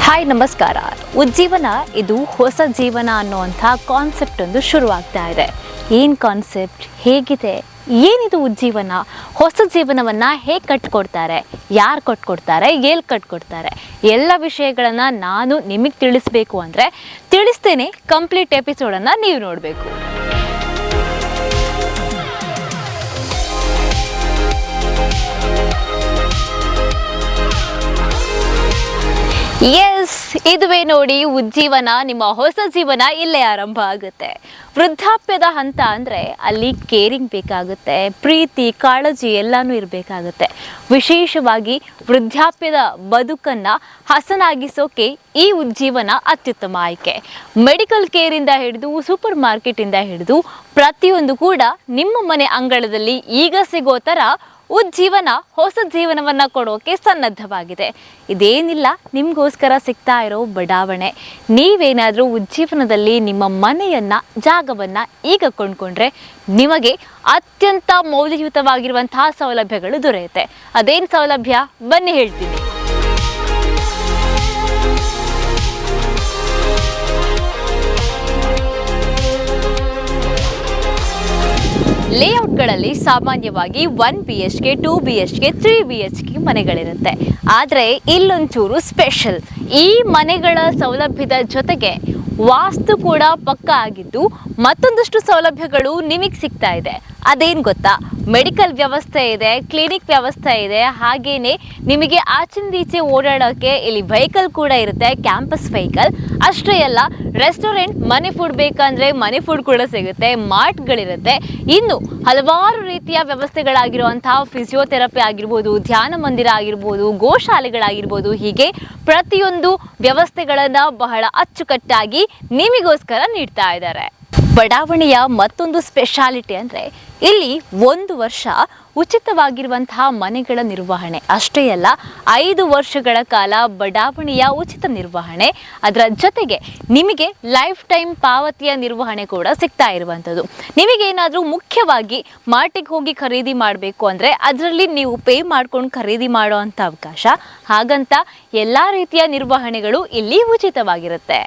Hi ನಮಸ್ಕಾರ. ಉಜ್ಜೀವನ ಇದು ಹೊಸ ಜೀವನ ಅನ್ನುವಂಥ ಕಾನ್ಸೆಪ್ಟ್ ಒಂದು ಶುರುವಾಗ್ತಾ ಇದೆ. ಏನು ಕಾನ್ಸೆಪ್ಟ್, ಹೇಗಿದೆ, ಏನಿದು ಉಜ್ಜೀವನ, ಹೊಸ ಜೀವನವನ್ನು ಹೇಗೆ ಕಟ್ಕೊಡ್ತಾರೆ, ಯಾರು ಕಟ್ಕೊಡ್ತಾರೆ, ಎಲ್ಲಿ ಕಟ್ಕೊಡ್ತಾರೆ, ಎಲ್ಲ ವಿಷಯಗಳನ್ನು ನಾನು ನಿಮಗೆ ತಿಳಿಸ್ಬೇಕು ಅಂದರೆ ತಿಳಿಸ್ತೇನೆ. ಕಂಪ್ಲೀಟ್ ಎಪಿಸೋಡನ್ನು ನೀವು ನೋಡಬೇಕು. ಎಸ್, ಇದುವೇ ನೋಡಿ ಉಜ್ಜೀವನ. ನಿಮ್ಮ ಹೊಸ ಜೀವನ ಇಲ್ಲೇ ಆರಂಭ ಆಗುತ್ತೆ. ವೃದ್ಧಾಪ್ಯದ ಹಂತ ಅಂದರೆ ಅಲ್ಲಿ ಕೇರಿಂಗ್ ಬೇಕಾಗುತ್ತೆ, ಪ್ರೀತಿ, ಕಾಳಜಿ ಎಲ್ಲನೂ ಇರಬೇಕಾಗುತ್ತೆ. ವಿಶೇಷವಾಗಿ ವೃದ್ಧಾಪ್ಯದ ಬದುಕನ್ನು ಹಸನಾಗಿಸೋಕೆ ಈ ಉಜ್ಜೀವನ ಅತ್ಯುತ್ತಮ ಆಯ್ಕೆ. ಮೆಡಿಕಲ್ ಕೇರಿಂದ ಹಿಡಿದು ಸೂಪರ್ ಮಾರ್ಕೆಟಿಂದ ಹಿಡಿದು ಪ್ರತಿಯೊಂದು ಕೂಡ ನಿಮ್ಮ ಮನೆ ಅಂಗಳದಲ್ಲಿ ಈಗ ಸಿಗೋ ಥರ ಉಜ್ಜೀವನ ಹೊಸ ಜೀವನವನ್ನು ಕೊಡೋಕೆ ಸನ್ನದ್ಧವಾಗಿದೆ. ಇದೇನಿಲ್ಲ, ನಿಮಗೋಸ್ಕರ ಸಿಗ್ತಾ ಇರೋ ಬಡಾವಣೆ. ನೀವೇನಾದರೂ ಉಜ್ಜೀವನದಲ್ಲಿ ನಿಮ್ಮ ಮನೆಯನ್ನು, ಜಾಗವನ್ನು ಈಗ ಕೊಂಡ್ಕೊಂಡ್ರೆ ನಿಮಗೆ ಅತ್ಯಂತ ಮೌಲ್ಯಯುತವಾಗಿರುವಂತಹ ಸೌಲಭ್ಯಗಳು ದೊರೆಯುತ್ತೆ. ಅದೇನು ಸೌಲಭ್ಯ ಬನ್ನಿ ಹೇಳ್ತೀನಿ. ಲೇಔಟ್ಗಳಲ್ಲಿ ಸಾಮಾನ್ಯವಾಗಿ 1 BHK, 2 BHK, 3 BHK ಮನೆಗಳಿರುತ್ತೆ. ಆದರೆ ಇಲ್ಲೊಂಚೂರು ಸ್ಪೆಷಲ್. ಈ ಮನೆಗಳ ಸೌಲಭ್ಯದ ಜೊತೆಗೆ ವಾಸ್ತು ಕೂಡ ಪಕ್ಕ ಆಗಿದ್ದು ಮತ್ತೊಂದಷ್ಟು ಸೌಲಭ್ಯಗಳು ನಿಮಗೆ ಸಿಗ್ತಾ ಇದೆ. ಅದೇನು ಗೊತ್ತಾ? ಮೆಡಿಕಲ್ ವ್ಯವಸ್ಥೆ ಇದೆ, ಕ್ಲಿನಿಕ್ ವ್ಯವಸ್ಥೆ ಇದೆ, ಹಾಗೇನೆ ನಿಮಗೆ ಆಚಿಂದೀಚೆ ಓಡಾಡೋಕ್ಕೆ ಇಲ್ಲಿ ವೆಹಿಕಲ್ ಕೂಡ ಇರುತ್ತೆ, ಕ್ಯಾಂಪಸ್ ವೆಹಿಕಲ್. ಅಷ್ಟೇ ಅಲ್ಲ, ರೆಸ್ಟೋರೆಂಟ್, ಮನೆ ಫುಡ್ ಬೇಕಂದರೆ ಮನೆ ಫುಡ್ ಕೂಡ ಸಿಗುತ್ತೆ, ಮಾರ್ಟ್ಗಳಿರುತ್ತೆ. ಇನ್ನು ಹಲವಾರು ರೀತಿಯ ವ್ಯವಸ್ಥೆಗಳಾಗಿರುವಂತಹ ಫಿಸಿಯೋಥೆರಪಿ ಆಗಿರ್ಬೋದು, ಧ್ಯಾನ ಮಂದಿರ ಆಗಿರ್ಬೋದು, ಗೋಶಾಲೆಗಳಾಗಿರ್ಬೋದು, ಹೀಗೆ ಪ್ರತಿಯೊಂದು ವ್ಯವಸ್ಥೆಗಳನ್ನು ಬಹಳ ಅಚ್ಚುಕಟ್ಟಾಗಿ ನಿಮಗೋಸ್ಕರ ನೀಡ್ತಾ ಇದ್ದಾರೆ. ಬಡಾವಣೆಯ ಮತ್ತೊಂದು ಸ್ಪೆಷಾಲಿಟಿ ಅಂದರೆ ಇಲ್ಲಿ 1 ವರ್ಷ ಉಚಿತವಾಗಿರುವಂತಹ ಮನೆಗಳ ನಿರ್ವಹಣೆ. ಅಷ್ಟೇ ಅಲ್ಲ, 5 ವರ್ಷಗಳ ಕಾಲ ಬಡಾವಣೆಯ ಉಚಿತ ನಿರ್ವಹಣೆ, ಅದರ ಜೊತೆಗೆ ನಿಮಗೆ ಲೈಫ್ ಟೈಮ್ ಪಾವತಿಯ ನಿರ್ವಹಣೆ ಕೂಡ ಸಿಗ್ತಾ ಇರುವಂಥದ್ದು. ನಿಮಗೇನಾದರೂ ಮುಖ್ಯವಾಗಿ ಮಾರ್ಟಿಗೆ ಹೋಗಿ ಖರೀದಿ ಮಾಡಬೇಕು ಅಂದರೆ ಅದರಲ್ಲಿ ನೀವು ಪೇ ಮಾಡ್ಕೊಂಡು ಖರೀದಿ ಮಾಡೋ ಅಂಥ ಅವಕಾಶ. ಹಾಗಂತ ಎಲ್ಲ ರೀತಿಯ ನಿರ್ವಹಣೆಗಳು ಇಲ್ಲಿ ಉಚಿತವಾಗಿರುತ್ತೆ.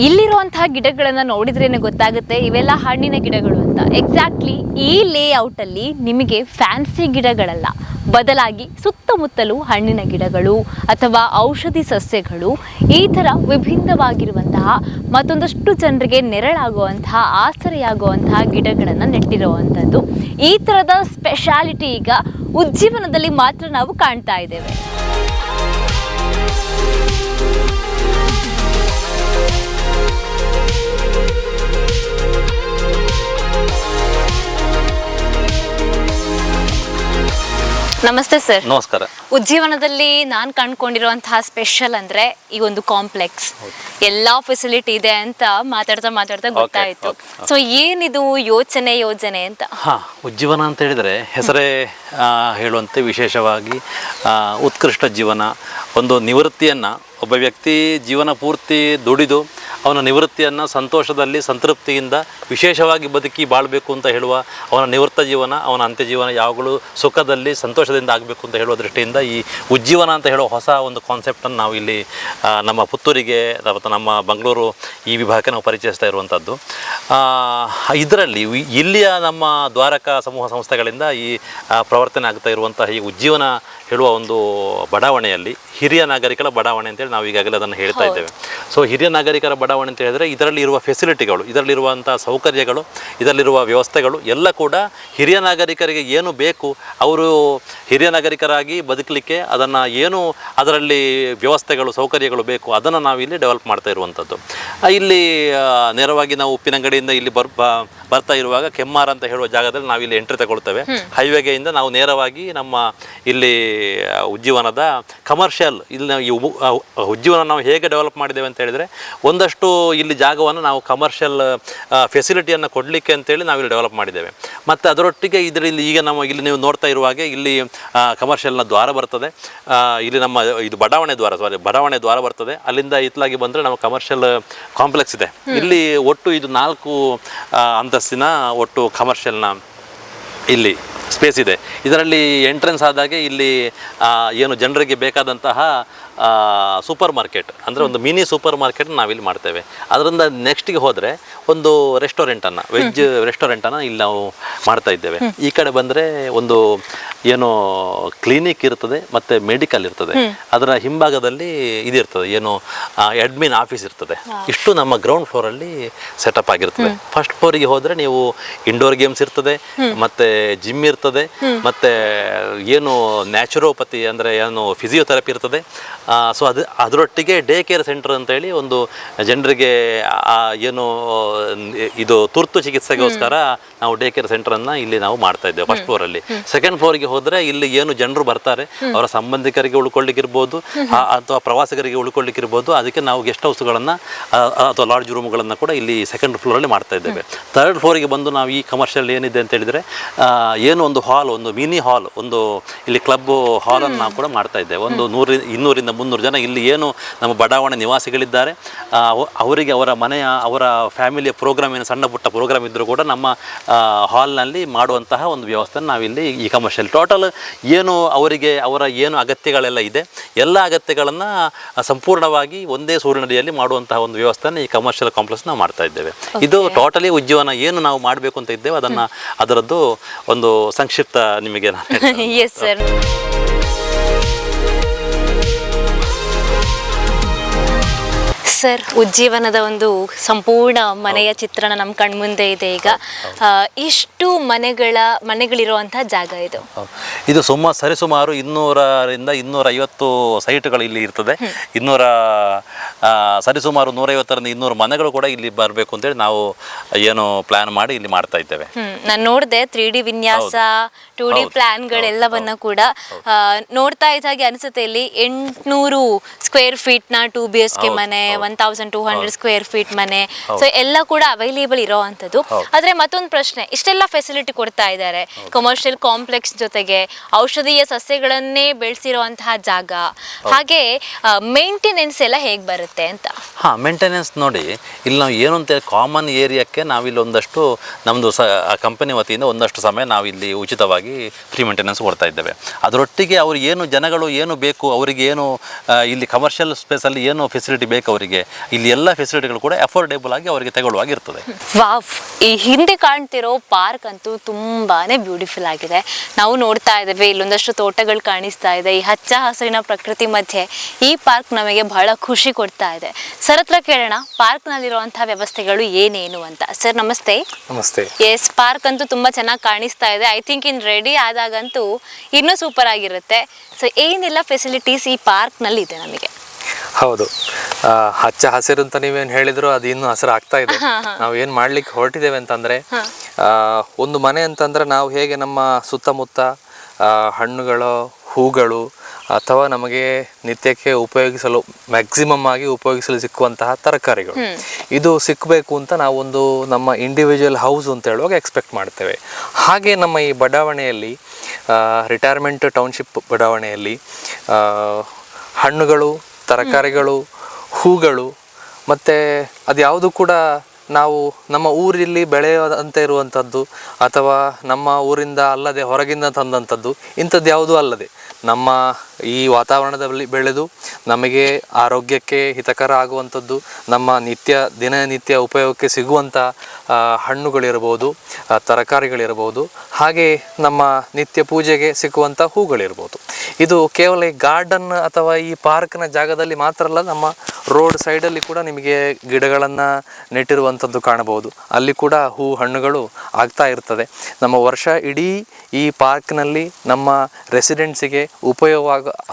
ಇಲ್ಲಿರುವಂತಹ ಗಿಡಗಳನ್ನು ನೋಡಿದ್ರೇನೆ ಗೊತ್ತಾಗುತ್ತೆ ಇವೆಲ್ಲ ಹಣ್ಣಿನ ಗಿಡಗಳು ಅಂತ. ಎಕ್ಸಾಕ್ಟ್ಲಿ ಈ ಲೇಔಟಲ್ಲಿ ನಿಮಗೆ ಫ್ಯಾನ್ಸಿ ಗಿಡಗಳಲ್ಲ, ಬದಲಾಗಿ ಸುತ್ತಮುತ್ತಲೂ ಹಣ್ಣಿನ ಗಿಡಗಳು ಅಥವಾ ಔಷಧಿ ಸಸ್ಯಗಳು, ಈ ಥರ ವಿಭಿನ್ನವಾಗಿರುವಂತಹ ಮತ್ತೊಂದಷ್ಟು ಜನರಿಗೆ ನೆರಳಾಗುವಂತಹ, ಆಸರೆಯಾಗುವಂತಹ ಗಿಡಗಳನ್ನು ನೆಟ್ಟಿರುವಂಥದ್ದು. ಈ ಥರದ ಸ್ಪೆಷಾಲಿಟಿ ಈಗ ಉಜ್ಜೀವನದಲ್ಲಿ ಮಾತ್ರ ನಾವು ಕಾಣ್ತಾ ಇದ್ದೇವೆ. ನಮಸ್ತೆ ಸರ್. ನಮಸ್ಕಾರ. ಉಜ್ಜೀವನದಲ್ಲಿ ನಾನು ಕಂಡುಕೊಂಡಿರುವಂತಹ ಸ್ಪೆಷಲ್ ಅಂದರೆ ಈ ಒಂದು ಕಾಂಪ್ಲೆಕ್ಸ್, ಎಲ್ಲ ಫೆಸಿಲಿಟಿ ಇದೆ ಅಂತ ಮಾತಾಡ್ತಾ ಗೊತ್ತಾಯಿತು. ಸೊ ಏನಿದು ಯೋಜನೆ ಅಂತ? ಉಜ್ಜೀವನ ಅಂತ ಹೇಳಿದರೆ ಹೆಸರೇ ಹೇಳುವಂತೆ ವಿಶೇಷವಾಗಿ ಉತ್ಕೃಷ್ಟ ಜೀವನ, ಒಂದು ನಿವೃತ್ತಿಯನ್ನು ಒಬ್ಬ ವ್ಯಕ್ತಿ ಜೀವನ ಪೂರ್ತಿ ದುಡಿದು ಅವನ ನಿವೃತ್ತಿಯನ್ನು ಸಂತೋಷದಲ್ಲಿ, ಸಂತೃಪ್ತಿಯಿಂದ ವಿಶೇಷವಾಗಿ ಬದುಕಿ ಬಾಳಬೇಕು ಅಂತ ಹೇಳುವ ಅವನ ನಿವೃತ್ತ ಜೀವನ, ಅವನ ಅಂತ್ಯ ಜೀವನ ಯಾವಾಗಲೂ ಸುಖದಲ್ಲಿ, ಸಂತೋಷದಿಂದ ಆಗಬೇಕು ಅಂತ ಹೇಳುವ ದೃಷ್ಟಿಯಿಂದ ಈ ಉಜ್ಜೀವನ ಅಂತ ಹೇಳುವ ಹೊಸ ಒಂದು ಕಾನ್ಸೆಪ್ಟನ್ನು ನಾವು ಇಲ್ಲಿ ನಮ್ಮ ಪುತ್ತೂರಿಗೆ ಮತ್ತು ನಮ್ಮ ಬೆಂಗಳೂರು ಈ ವಿಭಾಗಕ್ಕೆ ನಾವು ಪರಿಚಯಿಸ್ತಾ ಇರುವಂಥದ್ದು. ಇದರಲ್ಲಿ ಇಲ್ಲಿಯ ನಮ್ಮ ದ್ವಾರಕ ಸಮೂಹ ಸಂಸ್ಥೆಗಳಿಂದ ಈ ಪ್ರವರ್ತನೆ ಆಗ್ತಾ ಇರುವಂತಹ ಈ ಉಜ್ಜೀವನ ಹೇಳುವ ಒಂದು ಬಡಾವಣೆಯಲ್ಲಿ ಹಿರಿಯ ನಾಗರಿಕರ ಬಡಾವಣೆ ಅಂತೇಳಿ ನಾವು ಈಗಾಗಲೇ ಅದನ್ನು ಹೇಳ್ತಾ ಇದ್ದೇವೆ. ಸೊ ಹಿರಿಯ ನಾಗರಿಕರ ಬಡಾವಣೆ ಅಂತ ಹೇಳಿದರೆ ಇದರಲ್ಲಿ ಇರುವ ಫೆಸಿಲಿಟಿಗಳು, ಇದರಲ್ಲಿರುವಂಥ ಸೌಕರ್ಯಗಳು, ಇದರಲ್ಲಿರುವ ವ್ಯವಸ್ಥೆಗಳು ಎಲ್ಲ ಕೂಡ ಹಿರಿಯ ನಾಗರಿಕರಿಗೆ ಏನು ಬೇಕು, ಅವರು ಹಿರಿಯ ನಾಗರಿಕರಾಗಿ ಬದುಕಲಿಕ್ಕೆ ಅದನ್ನು ಏನು ಅದರಲ್ಲಿ ವ್ಯವಸ್ಥೆಗಳು, ಸೌಕರ್ಯಗಳು ಬೇಕು, ಅದನ್ನು ನಾವು ಇಲ್ಲಿ ಡೆವಲಪ್ ಮಾಡ್ತಾ ಇರುವಂಥದ್ದು. ಇಲ್ಲಿ ನೇರವಾಗಿ ನಾವು ಉಪ್ಪಿನಂಗಡಿಯಿಂದ ಇಲ್ಲಿ ಬರ್ತಾ ಇರುವಾಗ ಕೆಮ್ಮಾರ ಅಂತ ಹೇಳುವ ಜಾಗದಲ್ಲಿ ನಾವು ಇಲ್ಲಿ ಎಂಟ್ರಿ ತಗೊಳ್ತೇವೆ. ಹೈವೇಗೆಯಿಂದ ನಾವು ನೇರವಾಗಿ ನಮ್ಮ ಇಲ್ಲಿ ಉಜ್ಜೀವನದ ಕಮರ್ಷಿಯಲ್, ಇಲ್ಲಿ ನಾವು ಉಜ್ಜೀವನ ನಾವು ಹೇಗೆ ಡೆವಲಪ್ ಮಾಡಿದ್ದೇವೆ ಅಂತ ಹೇಳಿದರೆ ಒಂದಷ್ಟು ಇಲ್ಲಿ ಜಾಗವನ್ನು ನಾವು ಕಮರ್ಷಿಯಲ್ ಫೆಸಿಲಿಟಿಯನ್ನು ಕೊಡಲಿಕ್ಕೆ ಅಂತೇಳಿ ನಾವಿಲ್ಲಿ ಡೆವಲಪ್ ಮಾಡಿದ್ದೇವೆ. ಮತ್ತು ಅದರೊಟ್ಟಿಗೆ ಇದರಲ್ಲಿ ಈಗ ನಾವು ಇಲ್ಲಿ ನೀವು ನೋಡ್ತಾ ಇರುವ ಹಾಗೆ ಇಲ್ಲಿ ಕಮರ್ಷಿಯಲ್ನ ದ್ವಾರ ಬರ್ತದೆ. ಇಲ್ಲಿ ನಮ್ಮ ಇದು ಬಡಾವಣೆ ದ್ವಾರ ಬರ್ತದೆ. ಅಲ್ಲಿಂದ ಇತ್ಲಾಗಿ ಬಂದರೆ ನಮ್ಮ ಕಮರ್ಷಿಯಲ್ ಕಾಂಪ್ಲೆಕ್ಸ್ ಇದೆ. ಇಲ್ಲಿ ಒಟ್ಟು ಇದು 4 ಅಂತಸ್ತಿನ ಒಟ್ಟು ಕಮರ್ಷಿಯಲ್ನ ಇಲ್ಲಿ ಸ್ಪೇಸ್ ಇದೆ. ಇದರಲ್ಲಿ ಎಂಟ್ರೆನ್ಸ್ ಆದಾಗೆ ಇಲ್ಲಿ ಏನು ಜನರಿಗೆ ಬೇಕಾದಂತಹ ಸೂಪರ್ ಮಾರ್ಕೆಟ್ ಅಂದರೆ ಒಂದು ಮಿನಿ ಸೂಪರ್ ಮಾರ್ಕೆಟ್ ನಾವಿಲ್ಲಿ ಮಾಡ್ತೇವೆ. ಅದರಿಂದ ನೆಕ್ಸ್ಟಿಗೆ ಹೋದರೆ ಒಂದು ರೆಸ್ಟೋರೆಂಟನ್ನು, ವೆಜ್ ರೆಸ್ಟೋರೆಂಟನ್ನು ಇಲ್ಲಿ ನಾವು ಮಾಡ್ತಾ ಇದ್ದೇವೆ. ಈ ಕಡೆ ಬಂದರೆ ಒಂದು ಏನು ಕ್ಲಿನಿಕ್ ಇರ್ತದೆ ಮತ್ತು ಮೆಡಿಕಲ್ ಇರ್ತದೆ. ಅದರ ಹಿಂಭಾಗದಲ್ಲಿ ಇದಿರ್ತದೆ, ಏನು ಅಡ್ಮಿನ್ ಆಫೀಸ್ ಇರ್ತದೆ. ಇಷ್ಟು ನಮ್ಮ ಗ್ರೌಂಡ್ ಫ್ಲೋರಲ್ಲಿ ಸೆಟಪ್ ಆಗಿರ್ತದೆ. ಫಸ್ಟ್ ಫ್ಲೋರಿಗೆ ಹೋದರೆ ನೀವು ಇಂಡೋರ್ ಗೇಮ್ಸ್ ಇರ್ತದೆ, ಮತ್ತು ಜಿಮ್ ಇರ್ತದೆ, ಮತ್ತು ಏನು ನ್ಯಾಚುರೋಪತಿ ಅಂದರೆ ಏನು ಫಿಸಿಯೋಥೆರಪಿ ಇರ್ತದೆ. ಸೊ ಅದರೊಟ್ಟಿಗೆ ಡೇ ಕೇರ್ ಸೆಂಟರ್ ಅಂತೇಳಿ ಒಂದು ಜನರಿಗೆ ಏನು ಇದು ತುರ್ತು ಚಿಕಿತ್ಸೆಗೋಸ್ಕರ ನಾವು ಡೇ ಕೇರ್ ಸೆಂಟರನ್ನು ಇಲ್ಲಿ ನಾವು ಮಾಡ್ತಾ ಇದ್ದೇವೆ ಫಸ್ಟ್ ಫ್ಲೋರಲ್ಲಿ. ಸೆಕೆಂಡ್ ಫ್ಲೋರಿಗೆ ಹೋದರೆ ಇಲ್ಲಿ ಏನು ಜನರು ಬರ್ತಾರೆ ಅವರ ಸಂಬಂಧಿಕರಿಗೆ ಉಳ್ಕೊಳ್ಳಿಕ್ಕಿರ್ಬೋದು ಅಥವಾ ಪ್ರವಾಸಿಗರಿಗೆ ಉಳ್ಕೊಳ್ಳಿಕ್ಕಿರ್ಬೋದು, ಅದಕ್ಕೆ ನಾವು ಗೆಸ್ಟ್ ಹೌಸ್ಗಳನ್ನು ಅಥವಾ ಲಾಡ್ಜ್ ರೂಮ್ಗಳನ್ನು ಕೂಡ ಇಲ್ಲಿ ಸೆಕೆಂಡ್ ಫ್ಲೋರಲ್ಲಿ ಮಾಡ್ತಾ ಇದ್ದೇವೆ. ಥರ್ಡ್ ಫ್ಲೋರಿಗೆ ಬಂದು ನಾವು ಈ ಕಮರ್ಷಿಯಲ್ ಏನಿದೆ ಅಂತ ಹೇಳಿದರೆ ಏನು ಒಂದು ಹಾಲ್, ಒಂದು ಮಿನಿ ಹಾಲ್, ಒಂದು ಇಲ್ಲಿ ಕ್ಲಬ್ ಹಾಲನ್ನು ನಾವು ಕೂಡ ಮಾಡ್ತಾ ಇದ್ದೇವೆ. ಒಂದು 200-300 ಜನ ಇಲ್ಲಿ ಏನು ನಮ್ಮ ಬಡಾವಣೆ ನಿವಾಸಿಗಳಿದ್ದಾರೆ ಅವರಿಗೆ ಅವರ ಮನೆಯ ಅವರ ಫ್ಯಾಮಿಲಿಯ ಪ್ರೋಗ್ರಾಮ್, ಏನು ಸಣ್ಣ ಪುಟ್ಟ ಪ್ರೋಗ್ರಾಮ್ ಇದ್ದರೂ ಕೂಡ ನಮ್ಮ ಹಾಲ್ನಲ್ಲಿ ಮಾಡುವಂತಹ ಒಂದು ವ್ಯವಸ್ಥೆಯನ್ನು ನಾವಿಲ್ಲಿ ಈ ಕಮರ್ಷಿಯಲ್ ಟೋಟಲ್ ಏನು ಅವರಿಗೆ ಅವರ ಏನು ಅಗತ್ಯಗಳೆಲ್ಲ ಇದೆ ಎಲ್ಲ ಅಗತ್ಯಗಳನ್ನು ಸಂಪೂರ್ಣವಾಗಿ ಒಂದೇ ಸೂರಿನಡಿಯಲ್ಲಿ ಮಾಡುವಂತಹ ಒಂದು ವ್ಯವಸ್ಥೆಯನ್ನು ಈ ಕಮರ್ಷಿಯಲ್ ಕಾಂಪ್ಲೆಕ್ಸ್ ನಾವು ಮಾಡ್ತಾ ಇದ್ದೇವೆ. ಇದು ಟೋಟಲಿ ಉಜ್ಜೀವನ ಏನು ನಾವು ಮಾಡಬೇಕು ಅಂತ ಇದ್ದೇವೆ ಅದರದ್ದು ಒಂದು ಸಂಕ್ಷಿಪ್ತ ನಿಮಗೆ ಎಸ್ ಸರ್. ಸರ್, ಉಜ್ಜೀವನದ ಒಂದು ಸಂಪೂರ್ಣ ಮನೆಯ ಚಿತ್ರಣ ನಮ್ಮ ಕಣ್ಮುಂದೆ ಇದೆ ಈಗ. ಇಷ್ಟು ಮನೆಗಳಿರುವಂತಹ ಜಾಗ ಇದು. ಇದು ಸರಿಸುಮಾರು 200ರಿಂದ 250 ಸೈಟ್ಗಳು ಇಲ್ಲಿ ಇರ್ತದೆ. ಸರಿಸುಮಾರು 150ರಿಂದ 200 ಮನೆಗಳು ಕೂಡ ಇಲ್ಲಿ ಬರಬೇಕು ಅಂತೇಳಿ ನಾವು ಏನು ಪ್ಲಾನ್ ಮಾಡಿ ಇಲ್ಲಿ ಮಾಡ್ತಾ ಇದ್ದೇವೆ. ನಾನು ನೋಡಿದೆ 3D ವಿನ್ಯಾಸ, 2D ಪ್ಲಾನ್ಗಳೆಲ್ಲವನ್ನ ಕೂಡ ನೋಡ್ತಾ ಇದ್ದ ಹಾಗೆ ಅನಿಸುತ್ತೆ. ಇಲ್ಲಿ 800 ಸ್ಕ್ವೇರ್ ಫೀಟ್ನ 2 BHK ಮನೆ, 1200 ಸ್ಕ್ವೇರ್ ಫೀಟ್ ಮನೆ, ಸೊ ಎಲ್ಲ ಕೂಡ ಅವೈಲೇಬಲ್ ಇರೋವಂಥದ್ದು. ಆದ್ರೆ ಮತ್ತೊಂದು ಪ್ರಶ್ನೆ, ಇಷ್ಟೆಲ್ಲ ಫೆಸಿಲಿಟಿ ಕೊಡ್ತಾ ಇದ್ದಾರೆ, ಕಮರ್ಷಿಯಲ್ ಕಾಂಪ್ಲೆಕ್ಸ್ ಜೊತೆಗೆ ಔಷಧೀಯ ಸಸ್ಯಗಳನ್ನೇ ಬೆಳೆಸಿರುವಂತಹ ಜಾಗ, ಹಾಗೆ ಮೇಂಟೆನೆನ್ಸ್ ಎಲ್ಲ ಹೇಗೆ ಬರುತ್ತೆ ಅಂತ? ಮೇಂಟೆನೆನ್ಸ್ ನೋಡಿ, ಇಲ್ಲಿ ನಾವು ಏನು ಅಂತ ಕಾಮನ್ ಏರಿಯಾಕ್ಕೆ ನಾವಿಲ್ಲಿ ಒಂದಷ್ಟು ನಮ್ಮದು ಕಂಪನಿ ವತಿಯಿಂದ ಒಂದಷ್ಟು ಸಮಯ ನಾವಿಲ್ಲಿ ಉಚಿತವಾಗಿ ಫ್ರೀ ಮೇಂಟೆನೆನ್ಸ್ ಕೊಡ್ತಾ ಇದ್ದೇವೆ. ಅದರೊಟ್ಟಿಗೆ ಅವ್ರು ಏನು ಜನಗಳು ಏನು ಬೇಕು, ಅವರಿಗೆ ಏನು ಇಲ್ಲಿ ಕಮರ್ಷಿಯಲ್ ಸ್ಪೇಸಲ್ಲಿ ಏನು ಫೆಸಿಲಿಟಿ ಬೇಕು ಅವರಿಗೆ, ಇಲ್ಲಿ ಎಲ್ಲ ಫೆಸಿಲಿಟಿಗಳು ಕೂಡ ಅಫೋರ್ಡೆಬಲ್ ಆಗಿ ಅವರಿಗೆ ತಗೊಳ್ಳುವಾಗಿರ್ತದೆ. ವಾವ್, ಈ ಹಿಂದೆ ಕಾಣ್ತಿರೋ ಪಾರ್ಕ್ ಅಂತೂ ತುಂಬಾನೇ ಬ್ಯೂಟಿಫುಲ್ ಆಗಿದೆ. ನಾವು ನೋಡ್ತಾ ಇದ್ದೇವೆ, ಇಲ್ಲೊಂದಷ್ಟು ತೋಟಗಳು ಕಾಣಿಸ್ತಾ ಇದೆ. ಈ ಹಚ್ಚ ಹಸಿರಿನ ಪ್ರಕೃತಿ ಮಧ್ಯೆ ಈ ಪಾರ್ಕ್ ನಮಗೆ ಬಹಳ ಖುಷಿ ಕೊಡ್ತಾ ಇದೆ. ಸರ್ ಹತ್ರ ಕೇಳೋಣ, ಪಾರ್ಕ್ ನಲ್ಲಿರುವಂತಹ ವ್ಯವಸ್ಥೆಗಳು ಏನೇನು ಅಂತ. ಸರ್ ನಮಸ್ತೆ. ನಮಸ್ತೆ. ಎಸ್, ಪಾರ್ಕ್ ಅಂತೂ ತುಂಬಾ ಚೆನ್ನಾಗಿ ಕಾಣಿಸ್ತಾ ಇದೆ. ಐ ಥಿಂಕ್ ಇನ್ ರೆಡಿ ಆದಾಗಂತೂ ಇನ್ನೂ ಸೂಪರ್ ಆಗಿರುತ್ತೆ. ಸೊ ಏನೆಲ್ಲ ಫೆಸಿಲಿಟೀಸ್ ಈ ಪಾರ್ಕ್ ನಲ್ಲಿ ಇದೆ ನಮಗೆ? ಹೌದು, ಹಚ್ಚ ಹಸಿರು ಅಂತ ನೀವೇನು ಹೇಳಿದ್ರು ಅದು ಇನ್ನೂ ಹಸಿರು ಆಗ್ತಾ ಇದೆ. ನಾವು ಏನು ಮಾಡ್ಲಿಕ್ಕೆ ಹೊರಟಿದ್ದೇವೆ ಅಂತಂದ್ರೆ, ಒಂದು ಮನೆ ಅಂತಂದ್ರೆ ನಾವು ಹೇಗೆ ನಮ್ಮ ಸುತ್ತಮುತ್ತ ಹಣ್ಣುಗಳು, ಹೂಗಳು ಅಥವಾ ನಮಗೆ ನಿತ್ಯಕ್ಕೆ ಉಪಯೋಗಿಸಲು ಮ್ಯಾಕ್ಸಿಮಮ್ ಆಗಿ ಉಪಯೋಗಿಸಲು ಸಿಕ್ಕುವಂತಹ ತರಕಾರಿಗಳು ಇದು ಸಿಕ್ಕಬೇಕು ಅಂತ ನಾವೊಂದು ನಮ್ಮ ಇಂಡಿವಿಜುವಲ್ ಹೌಸ್ ಅಂತ ಹೇಳುವಾಗ ಎಕ್ಸ್ಪೆಕ್ಟ್ ಮಾಡ್ತೇವೆ. ಹಾಗೆ ನಮ್ಮ ಈ ಬಡಾವಣೆಯಲ್ಲಿ, ರಿಟೈರ್ಮೆಂಟ್ ಟೌನ್ಶಿಪ್ ಬಡಾವಣೆಯಲ್ಲಿ ಹಣ್ಣುಗಳು, ತರಕಾರಿಗಳು, ಹೂಗಳು ಮತ್ತು ಅದ್ಯಾವುದು ಕೂಡ ನಾವು ನಮ್ಮ ಊರಲ್ಲಿ ಬೆಳೆಯೋದಂತೆ ಇರುವಂಥದ್ದು ಅಥವಾ ನಮ್ಮ ಊರಿಂದ ಅಲ್ಲದೆ ಹೊರಗಿಂದ ತಂದಂಥದ್ದು ಇಂಥದ್ದು ಯಾವುದೂ ಅಲ್ಲದೆ ನಮ್ಮ ಈ ವಾತಾವರಣದಲ್ಲಿ ಬೆಳೆದು ನಮಗೆ ಆರೋಗ್ಯಕ್ಕೆ ಹಿತಕರ ಆಗುವಂಥದ್ದು, ನಮ್ಮ ದಿನನಿತ್ಯ ಉಪಯೋಗಕ್ಕೆ ಸಿಗುವಂಥ ಹಣ್ಣುಗಳಿರ್ಬೋದು, ತರಕಾರಿಗಳಿರ್ಬೋದು, ಹಾಗೆ ನಮ್ಮ ನಿತ್ಯ ಪೂಜೆಗೆ ಸಿಕ್ಕುವಂಥ ಹೂಗಳಿರ್ಬೋದು. ಇದು ಕೇವಲ ಈ ಗಾರ್ಡನ್ ಅಥವಾ ಈ ಪಾರ್ಕ್ನ ಜಾಗದಲ್ಲಿ ಮಾತ್ರ ಅಲ್ಲ, ನಮ್ಮ ರೋಡ್ ಸೈಡಲ್ಲಿ ಕೂಡ ನಿಮಗೆ ಗಿಡಗಳನ್ನು ನೆಟ್ಟಿರುವಂಥದ್ದು ಕಾಣಬಹುದು. ಅಲ್ಲಿ ಕೂಡ ಹೂ ಹಣ್ಣುಗಳು ಆಗ್ತಾ ಇರ್ತದೆ. ನಮ್ಮ ವರ್ಷ ಇಡೀ ಈ ಪಾರ್ಕ್ನಲ್ಲಿ ನಮ್ಮ ರೆಸಿಡೆಂಟ್ಸಿಗೆ ಉಪಯೋಗ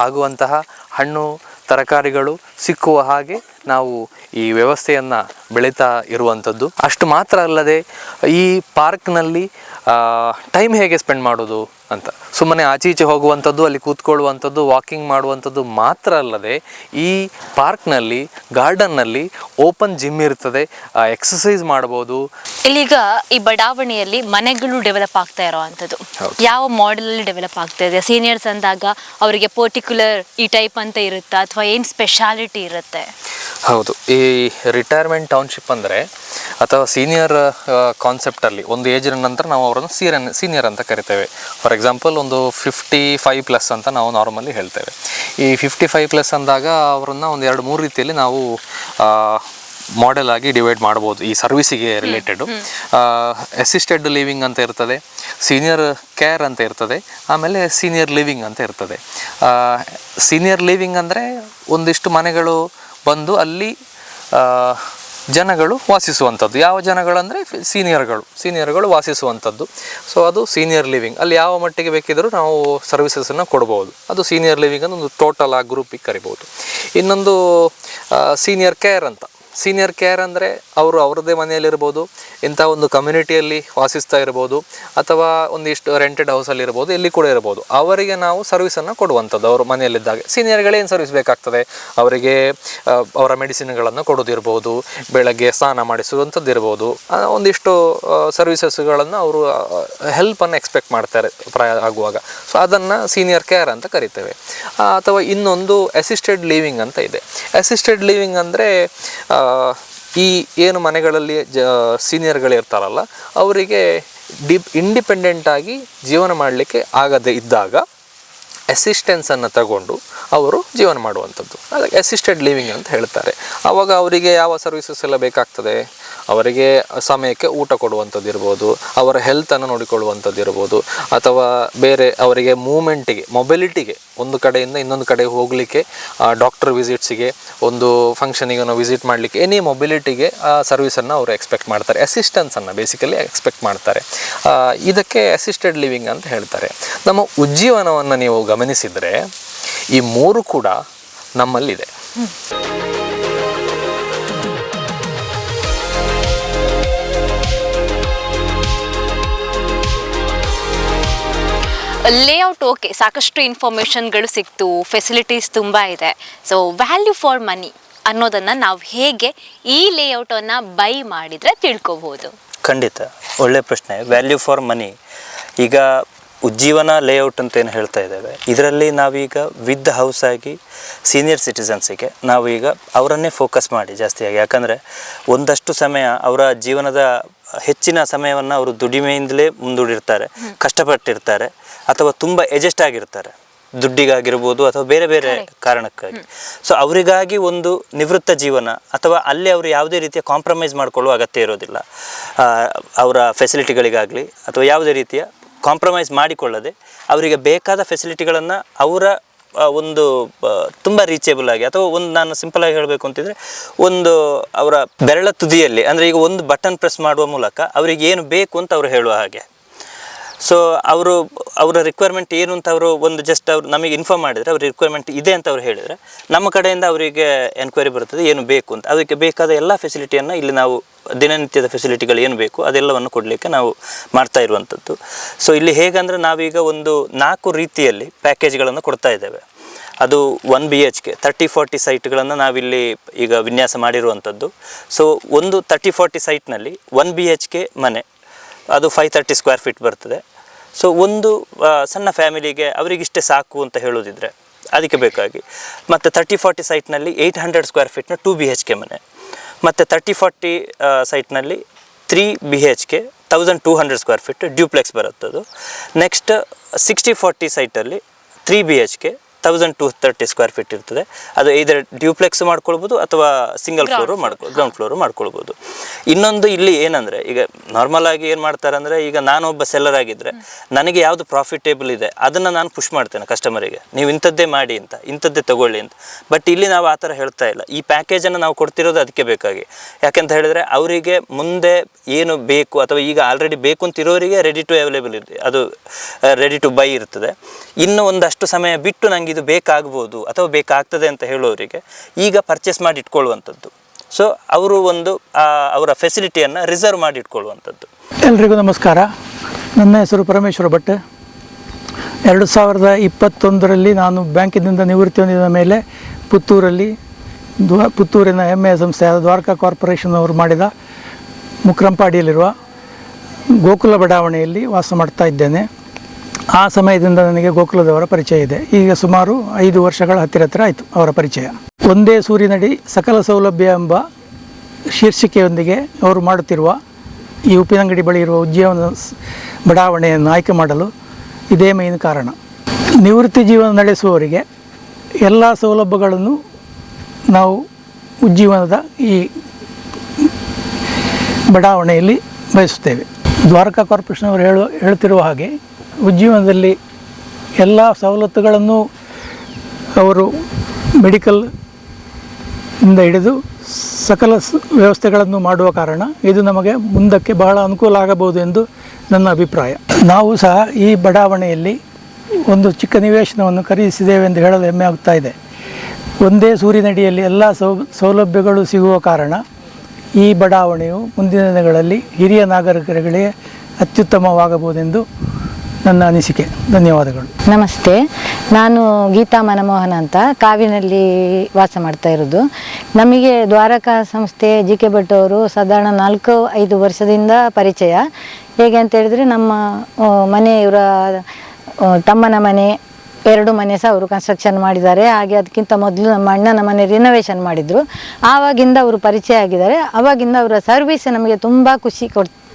ಆಗುವಂತಹ ಹಣ್ಣು ತರಕಾರಿಗಳು ಸಿಕ್ಕುವ ಹಾಗೆ ನಾವು ಈ ವ್ಯವಸ್ಥೆಯನ್ನು ಬೆಳೀತಾ ಇರುವಂಥದ್ದು. ಅಷ್ಟು ಮಾತ್ರ ಅಲ್ಲದೆ ಈ ಪಾರ್ಕ್ನಲ್ಲಿ ಟೈಮ್ ಹೇಗೆ ಸ್ಪೆಂಡ್ ಮಾಡೋದು ಅಂತ, ಸುಮ್ಮನೆ ಆಚೀಚೆ ಹೋಗುವಂಥದ್ದು, ಅಲ್ಲಿ ಕೂತ್ಕೊಳ್ಳುವಂಥದ್ದು, ವಾಕಿಂಗ್ ಮಾಡುವಂಥದ್ದು ಮಾತ್ರ ಅಲ್ಲದೆ ಈ ಪಾರ್ಕ್ನಲ್ಲಿ, ಗಾರ್ಡನ್ನಲ್ಲಿ ಓಪನ್ ಜಿಮ್ ಇರ್ತದೆ, ಎಕ್ಸಸೈಸ್ ಮಾಡ್ಬೋದು. ಇಲ್ಲೀಗ ಈ ಬಡಾವಣೆಯಲ್ಲಿ ಮನೆಗಳು ಡೆವಲಪ್ ಆಗ್ತಾ ಇರೋವಂಥದ್ದು ಯಾವ ಮಾಡೆಲ್ ಅಲ್ಲಿ ಡೆವಲಪ್ ಆಗ್ತಾ ಇದೆ? ಸೀನಿಯರ್ಸ್ ಅಂದಾಗ ಅವರಿಗೆ ಪರ್ಟಿಕ್ಯುಲರ್ ಈ ಟೈಪ್ ಅಂತ ಇರುತ್ತಾ, ಅಥವಾ ಏನು ಸ್ಪೆಷಾಲಿಟಿ ಇರುತ್ತೆ? ಹೌದು, ಈ ರಿಟೈರ್ಮೆಂಟ್ ಟೌನ್ಶಿಪ್ ಅಂದರೆ ಅಥವಾ ಸೀನಿಯರ್ ಕಾನ್ಸೆಪ್ಟಲ್ಲಿ ಒಂದು ಏಜಿನ ನಂತರ ನಾವು ಅವರನ್ನು ಸೀನಿಯರ್ ಅಂತ ಕರಿತೇವೆ. ಫಾರ್ ಎಕ್ಸಾಂಪಲ್ ಒಂದು 55+ ಅಂತ ನಾವು ನಾರ್ಮಲಿ ಹೇಳ್ತೇವೆ. ಈ 55+ ಅಂದಾಗ ಅವರನ್ನು ಒಂದು 2-3 ರೀತಿಯಲ್ಲಿ ನಾವು ಮಾಡೆಲ್ ಆಗಿ ಡಿವೈಡ್ ಮಾಡ್ಬೋದು ಈ ಸರ್ವಿಸಿಗೆ ರಿಲೇಟೆಡು. ಅಸಿಸ್ಟೆಡ್ ಲಿವಿಂಗ್ ಅಂತ ಇರ್ತದೆ, ಸೀನಿಯರ್ ಕೇರ್ ಅಂತ ಇರ್ತದೆ, ಆಮೇಲೆ ಸೀನಿಯರ್ ಲಿವಿಂಗ್ ಅಂತ ಇರ್ತದೆ. ಸೀನಿಯರ್ ಲಿವಿಂಗ್ ಅಂದರೆ ಒಂದಿಷ್ಟು ಮನೆಗಳು ಬಂದು ಅಲ್ಲಿ ಜನಗಳು ವಾಸಿಸುವಂಥದ್ದು. ಯಾವ ಜನಗಳು ಅಂದರೆ ಸೀನಿಯರ್ಗಳು ವಾಸಿಸುವಂಥದ್ದು. ಸೊ ಅದು ಸೀನಿಯರ್ ಲಿವಿಂಗ್. ಅಲ್ಲಿ ಯಾವ ಮಟ್ಟಿಗೆ ಬೇಕಿದ್ದರೂ ನಾವು ಸರ್ವಿಸಸನ್ನು ಕೊಡ್ಬೋದು. ಅದು ಸೀನಿಯರ್ ಲಿವಿಂಗ್ ಅಂತ ಒಂದು ಟೋಟಲ್ ಆ ಗ್ರೂಪಿಗೆ ಕರಿಬೋದು. ಇನ್ನೊಂದು ಸೀನಿಯರ್ ಕೇರ್ ಅಂತ. ಸೀನಿಯರ್ ಕೇರ್ ಅಂದರೆ ಅವರು ಅವರದ್ದೇ ಮನೆಯಲ್ಲಿರ್ಬೋದು, ಇಂಥ ಒಂದು ಕಮ್ಯುನಿಟಿಯಲ್ಲಿ ವಾಸಿಸ್ತಾ ಇರ್ಬೋದು, ಅಥವಾ ಒಂದಿಷ್ಟು ರೆಂಟೆಡ್ ಹೌಸಲ್ಲಿ ಇರ್ಬೋದು, ಎಲ್ಲಿ ಕೂಡ ಇರ್ಬೋದು. ಅವರಿಗೆ ನಾವು ಸರ್ವಿಸನ್ನು ಕೊಡುವಂಥದ್ದು. ಅವರು ಮನೆಯಲ್ಲಿದ್ದಾಗ ಸೀನಿಯರ್ಗಳೇನು ಸರ್ವಿಸ್ ಬೇಕಾಗ್ತದೆ, ಅವರಿಗೆ ಅವರ ಮೆಡಿಸಿನ್ಗಳನ್ನು ಕೊಡೋದಿರ್ಬೋದು, ಬೆಳಗ್ಗೆ ಸ್ನಾನ ಮಾಡಿಸುವಂಥದ್ದು ಇರ್ಬೋದು, ಒಂದಿಷ್ಟು ಸರ್ವಿಸಸ್ಗಳನ್ನು ಅವರು ಹೆಲ್ಪನ್ನು ಎಕ್ಸ್ಪೆಕ್ಟ್ ಮಾಡ್ತಾರೆ ಪ್ರಾಯ ಆಗುವಾಗ. ಸೊ ಅದನ್ನು ಸೀನಿಯರ್ ಕೇರ್ ಅಂತ ಕರಿತೇವೆ. ಅಥವಾ ಇನ್ನೊಂದು ಅಸಿಸ್ಟೆಡ್ ಲಿವಿಂಗ್ ಅಂತ ಇದೆ. ಅಸಿಸ್ಟೆಡ್ ಲಿವಿಂಗ್ ಅಂದರೆ ಈ ಏನು ಮನೆಗಳಲ್ಲಿ ಸೀನಿಯರ್ಗಳಿರ್ತಾರಲ್ಲ, ಅವರಿಗೆ ಇಂಡಿಪೆಂಡೆಂಟಾಗಿ ಜೀವನ ಮಾಡಲಿಕ್ಕೆ ಆಗದೇ ಇದ್ದಾಗ ಅಸಿಸ್ಟೆನ್ಸನ್ನು ತಗೊಂಡು ಅವರು ಜೀವನ ಮಾಡುವಂಥದ್ದು, ಅದಕ್ಕೆ ಅಸಿಸ್ಟೆಡ್ ಲಿವಿಂಗ್ ಅಂತ ಹೇಳ್ತಾರೆ. ಆವಾಗ ಅವರಿಗೆ ಯಾವ ಸರ್ವಿಸಸ್ ಎಲ್ಲ ಬೇಕಾಗ್ತದೆ, ಅವರಿಗೆ ಸಮಯಕ್ಕೆ ಊಟ ಕೊಡುವಂಥದ್ದು ಇರ್ಬೋದು, ಅವರ ಹೆಲ್ತನ್ನು ನೋಡಿಕೊಳ್ಳುವಂಥದ್ದು ಇರ್ಬೋದು, ಅಥವಾ ಬೇರೆ ಅವರಿಗೆ ಮೂಮೆಂಟಿಗೆ, ಮೊಬಿಲಿಟಿಗೆ, ಒಂದು ಕಡೆಯಿಂದ ಇನ್ನೊಂದು ಕಡೆ ಹೋಗಲಿಕ್ಕೆ, ಡಾಕ್ಟರ್ ವಿಸಿಟ್ಸಿಗೆ, ಒಂದು ಫಂಕ್ಷನಿಗೆ ನಾವು ವಿಸಿಟ್ ಮಾಡಲಿಕ್ಕೆ, ಎನಿ ಮೊಬಿಲಿಟಿಗೆ ಆ ಸರ್ವಿಸನ್ನು ಅವರು ಎಕ್ಸ್ಪೆಕ್ಟ್ ಮಾಡ್ತಾರೆ. ಅಸಿಸ್ಟೆನ್ಸನ್ನು ಬೇಸಿಕಲಿ ಎಕ್ಸ್ಪೆಕ್ಟ್ ಮಾಡ್ತಾರೆ. ಇದಕ್ಕೆ ಅಸಿಸ್ಟೆಡ್ ಲಿವಿಂಗ್ ಅಂತ ಹೇಳ್ತಾರೆ. ನಮ್ಮ ಉಜ್ಜೀವನವನ್ನು ನೀವು ಗಮನಿಸಿದರೆ ಈ 3 ಕೂಡ ನಮ್ಮಲ್ಲಿದೆ. ಲೇಔಟ್ ಓಕೆ, ಸಾಕಷ್ಟು ಇನ್ಫಾರ್ಮೇಷನ್ಗಳು ಸಿಕ್ತು, ಫೆಸಿಲಿಟೀಸ್ ತುಂಬ ಇದೆ. ಸೊ ವ್ಯಾಲ್ಯೂ ಫಾರ್ ಮನಿ ಅನ್ನೋದನ್ನು ನಾವು ಹೇಗೆ ಈ ಲೇಔಟನ್ನು ಬೈ ಮಾಡಿದರೆ ತಿಳ್ಕೊಬೋದು? ಖಂಡಿತ ಒಳ್ಳೆಯ ಪ್ರಶ್ನೆ. ವ್ಯಾಲ್ಯೂ ಫಾರ್ ಮನಿ, ಈಗ ಉಜ್ಜೀವನ ಲೇಔಟ್ ಅಂತ ಏನು ಹೇಳ್ತಾ ಇದ್ದೇವೆ, ಇದರಲ್ಲಿ ನಾವೀಗ ವಿತ್ ಹೌಸ್ ಆಗಿ ಸೀನಿಯರ್ ಸಿಟಿಸನ್ಸಿಗೆ ನಾವು ಈಗ ಅವರನ್ನೇ ಫೋಕಸ್ ಮಾಡಿ ಜಾಸ್ತಿಯಾಗಿ, ಯಾಕಂದರೆ ಒಂದಷ್ಟು ಸಮಯ ಅವರ ಜೀವನದ ಹೆಚ್ಚಿನ ಸಮಯವನ್ನು ಅವರು ದುಡಿಮೆಯಿಂದಲೇ ಮುಂದೂಡಿರ್ತಾರೆ, ಕಷ್ಟಪಟ್ಟಿರ್ತಾರೆ, ಅಥವಾ ತುಂಬ ಎಜೆಸ್ಟ್ ಆಗಿರ್ತಾರೆ, ದುಡ್ಡಿಗಾಗಿರ್ಬೋದು ಅಥವಾ ಬೇರೆ ಬೇರೆ ಕಾರಣಕ್ಕಾಗಿ. ಸೊ ಅವರಿಗಾಗಿ ಒಂದು ನಿವೃತ್ತ ಜೀವನ, ಅಥವಾ ಅಲ್ಲಿ ಅವರು ಯಾವುದೇ ರೀತಿಯ ಕಾಂಪ್ರಮೈಸ್ ಮಾಡಿಕೊಳ್ಳುವ ಅಗತ್ಯ ಇರೋದಿಲ್ಲ. ಅವರ ಫೆಸಿಲಿಟಿಗಳಿಗಾಗಲಿ ಅಥವಾ ಯಾವುದೇ ರೀತಿಯ ಕಾಂಪ್ರಮೈಸ್ ಮಾಡಿಕೊಳ್ಳದೆ ಅವರಿಗೆ ಬೇಕಾದ ಫೆಸಿಲಿಟಿಗಳನ್ನು ಅವರ ಒಂದು ತುಂಬ ರೀಚೇಬಲ್ ಆಗಿ, ಅಥವಾ ಒಂದು ನಾನು ಸಿಂಪಲಾಗಿ ಹೇಳಬೇಕು ಅಂತಿದ್ರೆ, ಒಂದು ಅವರ ಬೆರಳ ತುದಿಯಲ್ಲಿ, ಅಂದರೆ ಈಗ ಒಂದು ಬಟನ್ ಪ್ರೆಸ್ ಮಾಡುವ ಮೂಲಕ ಅವರಿಗೆ ಏನು ಬೇಕು ಅಂತ ಅವರು ಹೇಳುವ ಹಾಗೆ. ಸೊ ಅವರ ರಿಕ್ವೈರ್ಮೆಂಟ್ ಏನು ಅಂತ ಅವರು ಒಂದು ಜಸ್ಟ್ ಅವರು ನಮಗೆ ಇನ್ಫಾರ್ಮ್ ಮಾಡಿದರೆ, ಅವ್ರ ರಿಕ್ವೈರ್ಮೆಂಟ್ ಇದೆ ಅಂತ ಅವ್ರು ಹೇಳಿದರೆ, ನಮ್ಮ ಕಡೆಯಿಂದ ಅವರಿಗೆ ಎನ್ಕ್ವೈರಿ ಬರ್ತದೆ ಏನು ಬೇಕು ಅಂತ. ಅದಕ್ಕೆ ಬೇಕಾದ ಎಲ್ಲ ಫೆಸಿಲಿಟಿಯನ್ನು ಇಲ್ಲಿ ನಾವು ದಿನನಿತ್ಯದ ಫೆಸಿಲಿಟಿಗಳು ಏನು ಬೇಕು ಅದೆಲ್ಲವನ್ನು ಕೊಡಲಿಕ್ಕೆ ನಾವು ಮಾಡ್ತಾ ಇರುವಂಥದ್ದು. ಸೊ ಇಲ್ಲಿ ಹೇಗಂದರೆ ನಾವೀಗ ಒಂದು 4 ರೀತಿಯಲ್ಲಿ ಪ್ಯಾಕೇಜ್ಗಳನ್ನು ಕೊಡ್ತಾ ಇದ್ದೇವೆ. ಅದು 1 BHK 30-40 ಸೈಟ್ಗಳನ್ನು ನಾವಿಲ್ಲಿ ಈಗ ವಿನ್ಯಾಸ ಮಾಡಿರುವಂಥದ್ದು. ಸೊ ಒಂದು 30-40 ಸೈಟ್ನಲ್ಲಿ 1 BHK ಮನೆ, ಅದು 530 ಸ್ಕ್ವೇರ್ ಫೀಟ್ ಬರ್ತದೆ. ಸೊ ಒಂದು ಸಣ್ಣ ಫ್ಯಾಮಿಲಿಗೆ ಅವರಿಗಿಷ್ಟೇ ಸಾಕು ಅಂತ ಹೇಳೋದಿದ್ರೆ ಅದಕ್ಕೆ ಬೇಕಾಗಿ, ಮತ್ತು 30-40 ಸೈಟ್ನಲ್ಲಿ 800 ಸ್ಕ್ವೇರ್ ಫೀಟ್ನ 2 BHK ಮನೆ, ಮತ್ತು 30-40 ಸೈಟ್ನಲ್ಲಿ 3 BHK 1200 ಸ್ಕ್ವೇರ್ ಫೀಟ್ ಡ್ಯೂಪ್ಲೆಕ್ಸ್ ಬರುತ್ತದು. ನೆಕ್ಸ್ಟ್ 60-40 ಸೈಟಲ್ಲಿ 3 BHK 1230 ಸ್ಕ್ವೇರ್ ಫೀಟ್ ಇರ್ತದೆ. ಅದು ಇದರ ಡ್ಯೂಪ್ಲೆಕ್ಸ್ ಮಾಡ್ಕೊಳ್ಬೋದು ಅಥವಾ ಸಿಂಗಲ್ ಫ್ಲೋರು ಗ್ರೌಂಡ್ ಫ್ಲೋರು ಮಾಡ್ಕೊಳ್ಬೋದು. ಇನ್ನೊಂದು ಇಲ್ಲಿ ಏನಂದರೆ, ಈಗ ನಾರ್ಮಲ್ ಆಗಿ ಏನು ಮಾಡ್ತಾರೆ ಅಂದರೆ, ಈಗ ನಾನೊಬ್ಬ ಸೆಲ್ಲರ್ ಆಗಿದ್ದರೆ ನನಗೆ ಯಾವುದು ಪ್ರಾಫಿಟೇಬಲ್ ಇದೆ ಅದನ್ನು ನಾನು ಪುಷ್ ಮಾಡ್ತೇನೆ ಕಸ್ಟಮರಿಗೆ, ನೀವು ಇಂಥದ್ದೇ ಮಾಡಿ ಅಂತ, ಇಂಥದ್ದೇ ತಗೊಳ್ಳಿ ಅಂತ. ಬಟ್ ಇಲ್ಲಿ ನಾವು ಆ ಥರ ಹೇಳ್ತಾ ಇಲ್ಲ. ಈ ಪ್ಯಾಕೇಜನ್ನು ನಾವು ಕೊಡ್ತಿರೋದು ಅದಕ್ಕೆ ಬೇಕಾಗಿ. ಯಾಕೆಂತ ಹೇಳಿದರೆ ಅವರಿಗೆ ಮುಂದೆ ಏನು ಬೇಕು, ಅಥವಾ ಈಗ ಆಲ್ರೆಡಿ ಬೇಕು ಅಂತಿರೋರಿಗೆ ರೆಡಿ ಟು ಅವೈಲೇಬಲ್ ಇದೆ, ಅದು ರೆಡಿ ಟು ಬೈ ಇರ್ತದೆ. ಇನ್ನು ಒಂದಷ್ಟು ಸಮಯ ಬಿಟ್ಟು ನನಗೆ ಇದು ಬೇಕಾಗ್ಬೋದು ಅಥವಾ ಬೇಕಾಗ್ತದೆ ಅಂತ ಹೇಳೋರಿಗೆ ಈಗ ಪರ್ಚೇಸ್ ಮಾಡಿ ಇಟ್ಕೊಳ್ಳುವಂಥದ್ದು. ಸೊ ಅವರು ಒಂದು ಅವರ ಫೆಸಿಲಿಟಿಯನ್ನು ರಿಸರ್ವ್ ಮಾಡಿ ಇಟ್ಕೊಳ್ಳುವಂಥದ್ದು. ಎಲ್ರಿಗೂ ನಮಸ್ಕಾರ. ನನ್ನ ಹೆಸರು ಪರಮೇಶ್ವರ ಭಟ್. 2021ರಲ್ಲಿ ನಾನು ಬ್ಯಾಂಕಿನಿಂದ ನಿವೃತ್ತಿ ಹೊಂದಿದ ಮೇಲೆ ಪುತ್ತೂರಿನ ಹೆಮ್ಮೆಯ ಸಂಸ್ಥೆಯಾದ ದ್ವಾರಕಾ ಕಾರ್ಪೊರೇಷನ್ ಅವರು ಮಾಡಿದ ಮುಕ್ರಂಪಾಡಿಯಲ್ಲಿರುವ ಗೋಕುಲ ಬಡಾವಣೆಯಲ್ಲಿ ವಾಸ ಮಾಡ್ತಾ ಇದ್ದೇನೆ. ಆ ಸಮಯದಿಂದ ನನಗೆ ಗೋಕುಲದವರ ಪರಿಚಯ ಇದೆ. ಈಗ ಸುಮಾರು 5 ವರ್ಷಗಳ ಹತ್ತಿರ ಆಯಿತು ಅವರ ಪರಿಚಯ. ಒಂದೇ ಸೂರಿನಡಿ ಸಕಲ ಸೌಲಭ್ಯ ಎಂಬ ಶೀರ್ಷಿಕೆಯೊಂದಿಗೆ ಅವರು ಮಾಡುತ್ತಿರುವ ಈ ಉಪ್ಪಿನಂಗಡಿ ಬಳಿ ಇರುವ ಉಜ್ಜೀವನ ಬಡಾವಣೆಯನ್ನು ಆಯ್ಕೆ ಮಾಡಲು ಇದೇ ಮೇನ್ ಕಾರಣ. ನಿವೃತ್ತಿ ಜೀವನ ನಡೆಸುವವರಿಗೆ ಎಲ್ಲ ಸೌಲಭ್ಯಗಳನ್ನು ನಾವು ಉಜ್ಜೀವನದ ಈ ಬಡಾವಣೆಯಲ್ಲಿ ಬಯಸುತ್ತೇವೆ. ದ್ವಾರಕಾ ಕಾರ್ಪೊರೇಷನ್ ಅವರು ಹೇಳ್ತಿರುವ ಹಾಗೆ ಉಜ್ಜೀವನದಲ್ಲಿ ಎಲ್ಲ ಸವಲತ್ತುಗಳನ್ನು ಅವರು ಮೆಡಿಕಲ್ ಇಂದ ಹಿಡಿದು ಸಕಲ ವ್ಯವಸ್ಥೆಗಳನ್ನು ಮಾಡುವ ಕಾರಣ ಇದು ನಮಗೆ ಮುಂದಕ್ಕೆ ಬಹಳ ಅನುಕೂಲ ಆಗಬಹುದು ಎಂದು ನನ್ನ ಅಭಿಪ್ರಾಯ. ನಾವು ಸಹ ಈ ಬಡಾವಣೆಯಲ್ಲಿ ಒಂದು ಚಿಕ್ಕ ನಿವೇಶನವನ್ನು ಖರೀದಿಸಿದ್ದೇವೆ ಎಂದು ಹೇಳಲು ಹೆಮ್ಮೆ ಆಗ್ತಾ ಇದೆ. ಒಂದೇ ಸೂರಿನಡಿಯಲ್ಲಿ ಎಲ್ಲ ಸೌಲಭ್ಯಗಳು ಸಿಗುವ ಕಾರಣ ಈ ಬಡಾವಣೆಯು ಮುಂದಿನ ದಿನಗಳಲ್ಲಿ ಹಿರಿಯ ನಾಗರಿಕರಿಗೆ ಅತ್ಯುತ್ತಮವಾಗಬಹುದೆಂದು ನನ್ನ ಅನಿಸಿಕೆ. ಧನ್ಯವಾದಗಳು. ನಮಸ್ತೆ, ನಾನು ಗೀತಾ ಮನಮೋಹನ್ ಅಂತ ಕಾವಿನಲ್ಲಿ ವಾಸ ಮಾಡ್ತಾ ಇರೋದು. ನಮಗೆ ದ್ವಾರಕಾ ಸಂಸ್ಥೆ GK ಭಟ್ ಅವರು ಸಾಧಾರಣ 4-5 ವರ್ಷದಿಂದ ಪರಿಚಯ. ಹೇಗೆ ಅಂತ ಹೇಳಿದರೆ ನಮ್ಮ ಮನೆ ಇವರ ತಮ್ಮನ ಮನೆ 2 ಮನೆ ಸಹ ಅವರು ಕನ್ಸ್ಟ್ರಕ್ಷನ್ ಮಾಡಿದ್ದಾರೆ. ಹಾಗೆ ಅದಕ್ಕಿಂತ ಮೊದಲು ನಮ್ಮ ಅಣ್ಣನ ಮನೆ ರಿನೋವೇಷನ್ ಮಾಡಿದರು. ಆವಾಗಿಂದ ಅವರು ಪರಿಚಯ ಆಗಿದ್ದಾರೆ. ಆವಾಗಿಂದ ಅವರ ಸರ್ವಿಸ್ ನಮಗೆ ತುಂಬ ಖುಷಿ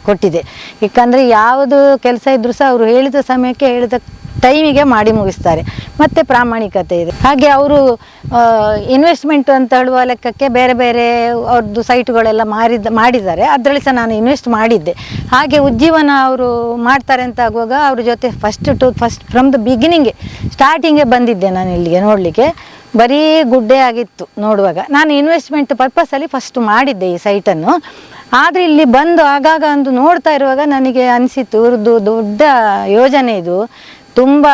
ಕೊಟ್ಟಿದೆ. ಯಾಕಂದರೆ ಯಾವುದು ಕೆಲಸ ಇದ್ದರೂ ಸಹ ಅವರು ಹೇಳಿದ ಸಮಯಕ್ಕೆ ಹೇಳಿದ ಟೈಮಿಗೆ ಮಾಡಿ ಮುಗಿಸ್ತಾರೆ. ಮತ್ತು ಪ್ರಾಮಾಣಿಕತೆ ಇದೆ. ಹಾಗೆ ಅವರು ಇನ್ವೆಸ್ಟ್ಮೆಂಟ್ ಅಂತ ಹೇಳುವ ಲೆಕ್ಕಕ್ಕೆ ಬೇರೆ ಬೇರೆ ಅವ್ರದ್ದು ಸೈಟುಗಳೆಲ್ಲ ಮಾಡಿದ್ದಾರೆ. ಅದರಲ್ಲಿ ಸಹ ನಾನು ಇನ್ವೆಸ್ಟ್ ಮಾಡಿದ್ದೆ. ಹಾಗೆ ಉಜ್ಜೀವನ ಅವರು ಮಾಡ್ತಾರೆ ಅಂತ ಆಗುವಾಗ ಅವ್ರ ಜೊತೆ ಫಸ್ಟ್ ಫ್ರಮ್ ದ ಬಿಗಿನಿಂಗ್ ಸ್ಟಾರ್ಟಿಂಗೇ ಬಂದಿದ್ದೆ ನಾನು ಇಲ್ಲಿಗೆ ನೋಡಲಿಕ್ಕೆ. ಬರೀ ಗುಡ್ಡೆ ಆಗಿತ್ತು ನೋಡುವಾಗ. ನಾನು ಇನ್ವೆಸ್ಟ್ಮೆಂಟ್ ಪರ್ಪಸಲ್ಲಿ ಫಸ್ಟ್ ಮಾಡಿದ್ದೆ ಈ ಸೈಟನ್ನು. ಆದರೆ ಇಲ್ಲಿ ಬಂದು ಆಗಾಗ ಒಂದು ನೋಡ್ತಾ ಇರುವಾಗ ನನಗೆ ಅನಿಸಿತು ಇವ್ರದ್ದು ದೊಡ್ಡ ಯೋಜನೆ ಇದು, ತುಂಬ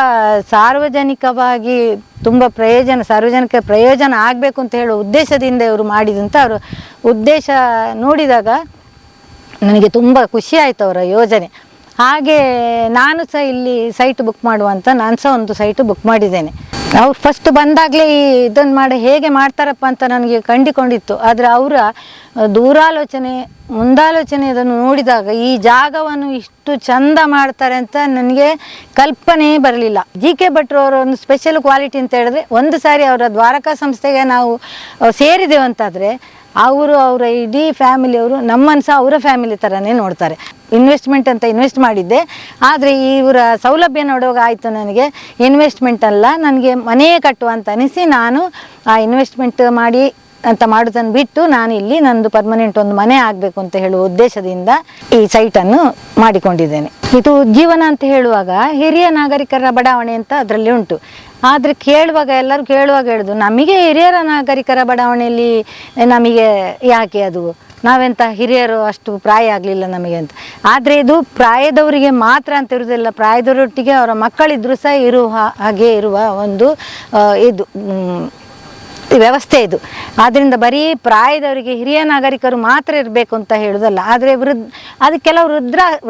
ಸಾರ್ವಜನಿಕವಾಗಿ ತುಂಬ ಸಾರ್ವಜನಿಕ ಪ್ರಯೋಜನ ಆಗಬೇಕು ಅಂತ ಹೇಳೋ ಉದ್ದೇಶದಿಂದ ಇವರು ಮಾಡಿದಂಥ ಅವರು ಉದ್ದೇಶ ನೋಡಿದಾಗ ನನಗೆ ತುಂಬ ಖುಷಿ ಆಯಿತು ಅವರ ಯೋಜನೆ. ಹಾಗೆ ನಾನು ಸಹ ಇಲ್ಲಿ ಸೈಟ್ ಬುಕ್ ಮಾಡುವಂತ ನಾನು ಸಹ ಒಂದು ಸೈಟ್ ಬುಕ್ ಮಾಡಿದ್ದೇನೆ. ಅವ್ರು ಫಸ್ಟ್ ಬಂದಾಗಲೇ ಇದನ್ನು ಹೇಗೆ ಮಾಡ್ತಾರಪ್ಪ ಅಂತ ನನಗೆ ಕಂಡುಕೊಂಡಿತ್ತು. ಆದರೆ ಅವರ ದೂರಾಲೋಚನೆ ಮುಂದಾಲೋಚನೆ ಅದನ್ನು ನೋಡಿದಾಗ ಈ ಜಾಗವನ್ನು ಇಷ್ಟು ಚಂದ ಮಾಡ್ತಾರೆ ಅಂತ ನನಗೆ ಕಲ್ಪನೆ ಬರಲಿಲ್ಲ. GK ಭಟ್ರವರ ಒಂದು ಸ್ಪೆಷಲ್ ಕ್ವಾಲಿಟಿ ಅಂತ ಹೇಳಿದ್ರೆ, ಒಂದು ಸಾರಿ ಅವರ ದ್ವಾರಕಾ ಸಂಸ್ಥೆಗೆ ನಾವು ಸೇರಿದೆವಂತಾದರೆ ಅವರ ಇಡೀ ಫ್ಯಾಮಿಲಿಯವರು ನಮ್ಮನ್ನು ಸಹ ಅವರ ಫ್ಯಾಮಿಲಿ ಥರನೇ ನೋಡ್ತಾರೆ. ಇನ್ವೆಸ್ಟ್ಮೆಂಟ್ ಅಂತ ಇನ್ವೆಸ್ಟ್ ಮಾಡಿದ್ದೆ, ಆದರೆ ಇವರ ಸೌಲಭ್ಯ ನೋಡುವಾಗ ಆಯಿತು ನನಗೆ ಇನ್ವೆಸ್ಟ್ಮೆಂಟ್ ಅಲ್ಲ, ನನಗೆ ಮನೆಯೇ ಕಟ್ಟುವ ಅಂತ ಅನಿಸಿ ನಾನು ಆ ಇನ್ವೆಸ್ಟ್ಮೆಂಟ್ ಮಾಡಿ ಅಂತ ಮಾಡೋದನ್ನು ಬಿಟ್ಟು ನಾನು ಇಲ್ಲಿ ನಂದು ಪರ್ಮನೆಂಟ್ ಒಂದು ಮನೆ ಆಗಬೇಕು ಅಂತ ಹೇಳುವ ಉದ್ದೇಶದಿಂದ ಈ ಸೈಟನ್ನು ಮಾಡಿಕೊಂಡಿದ್ದೇನೆ. ಇದು ಜೀವನ ಅಂತ ಹೇಳುವಾಗ ಹಿರಿಯ ನಾಗರಿಕರ ಬಡಾವಣೆ ಅಂತ ಅದರಲ್ಲಿ ಉಂಟು. ಆದರೆ ಎಲ್ಲರೂ ಕೇಳುವಾಗ ಹೇಳುದು ನಮಗೆ ಹಿರಿಯರ ನಾಗರಿಕರ ಬಡಾವಣೆಯಲ್ಲಿ ನಮಗೆ ಯಾಕೆ, ಅದು ನಾವೆಂತ ಹಿರಿಯರು ಅಷ್ಟು ಪ್ರಾಯ ಆಗಲಿಲ್ಲ ನಮಗೆ ಅಂತ. ಆದರೆ ಇದು ಪ್ರಾಯದವರಿಗೆ ಮಾತ್ರ ಅಂತ ಇರುವುದಿಲ್ಲ, ಪ್ರಾಯದವರೊಟ್ಟಿಗೆ ಅವರ ಮಕ್ಕಳಿದ್ರೂ ಸಹ ಹಾಗೆ ಇರುವ ಒಂದು ವ್ಯವಸ್ಥೆ ಇದು. ಆದ್ದರಿಂದ ಬರೀ ಪ್ರಾಯದವರಿಗೆ ಹಿರಿಯ ನಾಗರಿಕರು ಮಾತ್ರ ಇರಬೇಕು ಅಂತ ಹೇಳುವುದಲ್ಲ. ಆದರೆ ಅದು ಕೆಲವು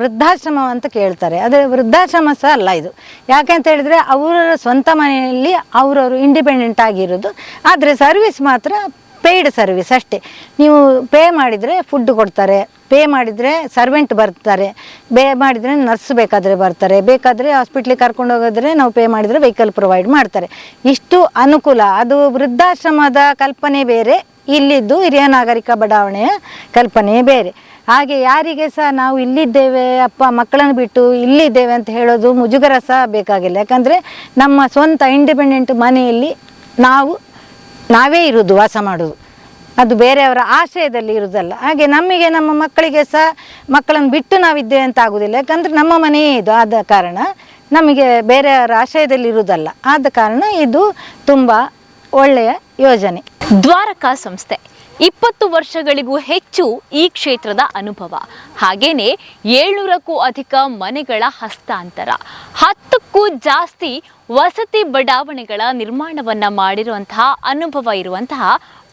ವೃದ್ಧಾಶ್ರಮ ಅಂತ ಕೇಳ್ತಾರೆ. ಆದರೆ ವೃದ್ಧಾಶ್ರಮ ಸಹ ಅಲ್ಲ ಇದು. ಯಾಕೆ ಅಂತ ಹೇಳಿದರೆ ಅವರ ಸ್ವಂತ ಮನೆಯಲ್ಲಿ ಅವರವರು ಇಂಡಿಪೆಂಡೆಂಟ್ ಆಗಿರೋದು. ಆದರೆ ಸರ್ವಿಸ್ ಮಾತ್ರ ಪೇಯ್ಡ್ ಸರ್ವಿಸ್ ಅಷ್ಟೇ. ನೀವು ಪೇ ಮಾಡಿದರೆ ಫುಡ್ ಕೊಡ್ತಾರೆ, ಪೇ ಮಾಡಿದರೆ ಸರ್ವೆಂಟ್ ಬರ್ತಾರೆ, ಪೇ ಮಾಡಿದರೆ ನರ್ಸ್ ಬೇಕಾದರೆ ಬರ್ತಾರೆ, ಬೇಕಾದರೆ ಹಾಸ್ಪಿಟ್ಲಿಗೆ ಕರ್ಕೊಂಡು ಹೋಗೋದ್ರೆ ನಾವು ಪೇ ಮಾಡಿದರೆ ವೆಹಿಕಲ್ ಪ್ರೊವೈಡ್ ಮಾಡ್ತಾರೆ. ಇಷ್ಟು ಅನುಕೂಲ. ಅದು ವೃದ್ಧಾಶ್ರಮದ ಕಲ್ಪನೆ ಬೇರೆ, ಇಲ್ಲಿದ್ದು ಹಿರಿಯ ನಾಗರಿಕ ಬಡಾವಣೆಯ ಕಲ್ಪನೆ ಬೇರೆ. ಹಾಗೆ ಯಾರಿಗೆ ಸಹ ನಾವು ಇಲ್ಲಿದ್ದೇವೆ ಅಪ್ಪ ಮಕ್ಕಳನ್ನು ಬಿಟ್ಟು ಇಲ್ಲಿದ್ದೇವೆ ಅಂತ ಹೇಳೋದು ಮುಜುಗರ ಸಹ ಬೇಕಾಗಿಲ್ಲ. ಯಾಕಂದರೆ ನಮ್ಮ ಸ್ವಂತ ಇಂಡಿಪೆಂಡೆಂಟ್ ಮನೆಯಲ್ಲಿ ನಾವೇ ಇರೋದು, ವಾಸ ಮಾಡೋದು. ಅದು ಬೇರೆಯವರ ಆಶ್ರಯದಲ್ಲಿ ಇರುವುದಲ್ಲ. ಹಾಗೆ ನಮಗೆ ನಮ್ಮ ಮಕ್ಕಳಿಗೆ ಸಹ ಮಕ್ಕಳನ್ನು ಬಿಟ್ಟು ನಾವಿದ್ದೇವೆ ಅಂತ ಆಗುವುದಿಲ್ಲ. ಯಾಕಂದರೆ ನಮ್ಮ ಮನೆಯೇ ಇದು ಆದ ಕಾರಣ ನಮಗೆ ಬೇರೆಯವರ ಆಶ್ರಯದಲ್ಲಿ ಇರುವುದಲ್ಲ. ಆದ ಕಾರಣ ಇದು ತುಂಬ ಒಳ್ಳೆಯ ಯೋಜನೆ. ದ್ವಾರಕಾ ಸಂಸ್ಥೆ 20 ವರ್ಷಗಳಿಗೂ ಹೆಚ್ಚು ಈ ಕ್ಷೇತ್ರದ ಅನುಭವ, ಹಾಗೇನೆ 700ಕ್ಕೂ ಅಧಿಕ ಮನೆಗಳ ಹಸ್ತಾಂತರ, 10ಕ್ಕೂ ಜಾಸ್ತಿ ವಸತಿ ಬಡಾವಣೆಗಳ ನಿರ್ಮಾಣವನ್ನ ಮಾಡಿರುವಂತಹ ಅನುಭವ ಇರುವಂತಹ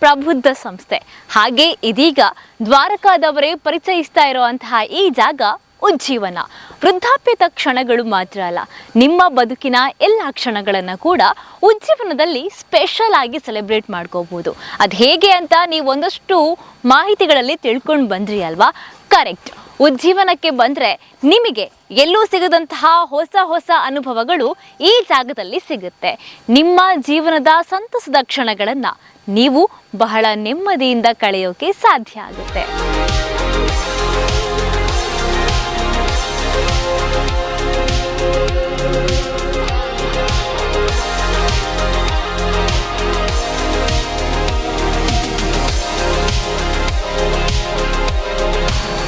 ಪ್ರಬುದ್ಧ ಸಂಸ್ಥೆ. ಹಾಗೆ ಇದೀಗ ದ್ವಾರಕಾದವರೇ ಪರಿಚಯಿಸ್ತಾ ಇರುವಂತಹ ಈ ಜಾಗ ಉಜ್ಜೀವನ. ವೃದ್ಧಾಪ್ಯದ ಕ್ಷಣಗಳು ಮಾತ್ರ ಅಲ್ಲ, ನಿಮ್ಮ ಬದುಕಿನ ಎಲ್ಲ ಕ್ಷಣಗಳನ್ನು ಕೂಡ ಉಜ್ಜೀವನದಲ್ಲಿ ಸ್ಪೆಷಲ್ ಆಗಿ ಸೆಲೆಬ್ರೇಟ್ ಮಾಡ್ಕೋಬಹುದು. ಅದು ಹೇಗೆ ಅಂತ ನೀವು ಒಂದಷ್ಟು ಮಾಹಿತಿಗಳಲ್ಲಿ ತಿಳ್ಕೊಂಡು ಬಂದ್ರಿ ಅಲ್ವಾ? ಕರೆಕ್ಟ್. ಉಜ್ಜೀವನಕ್ಕೆ ಬಂದರೆ ನಿಮಗೆ ಎಲ್ಲೂ ಸಿಗದಂತಹ ಹೊಸ ಹೊಸ ಅನುಭವಗಳು ಈ ಜಾಗದಲ್ಲಿ ಸಿಗುತ್ತೆ. ನಿಮ್ಮ ಜೀವನದ ಸಂತಸದ ಕ್ಷಣಗಳನ್ನು ನೀವು ಬಹಳ ನೆಮ್ಮದಿಯಿಂದ ಕಳೆಯೋಕೆ ಸಾಧ್ಯ ಆಗುತ್ತೆ.